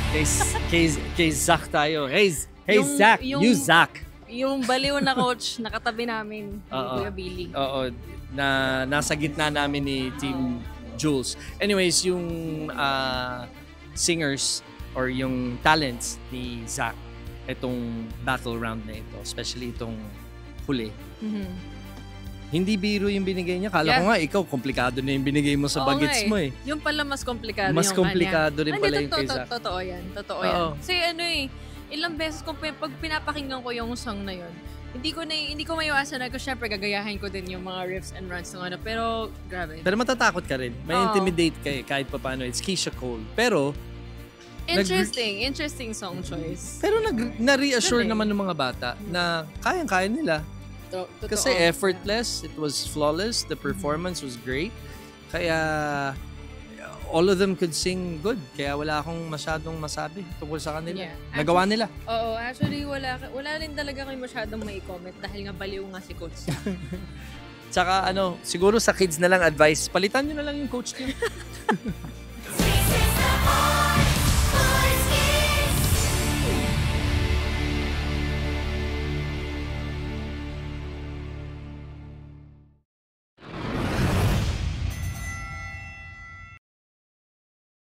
Kay, kay Zach tayo. Hey Zach, you Zach. Yung baliw na coach, nakatabi namin, Kuya Billy. Oo, na nasa gitna namin ni Team Jules. Anyways, yung singers or yung talents ni Zach, itong battle round na ito, especially itong huli. Hindi biro yung binigay niya. Kala ko nga, ikaw, komplikado na yung binigay mo sa bagets mo eh. Yung pala mas komplikado mas yung komplikado rin pala yung kay Zach. Totoo yan. Totoo yan. Kasi ilang beses pag pinapakinggan ko yung song na yun, hindi ko maiwasan na ko syempre gagayahin ko din yung mga riffs and runs ng pero grabe. Pero matatakot ka rin. May intimidate ka eh, kahit pa paano. It's Keisha Cole. Pero interesting song choice. Pero na-reassure naman ng mga bata na kayang-kaya nila. Kasi effortless, it was flawless, the performance was great. Kaya all of them could sing good. Kaya wala akong masyadong masabi tungkol sa kanila. Yeah. Nagawa nila. Oo, actually wala rin talaga kayo masyadong may comment dahil nga baliw nga si coach. Tsaka siguro sa kids na lang advice, palitan nyo na lang yung coach niyo.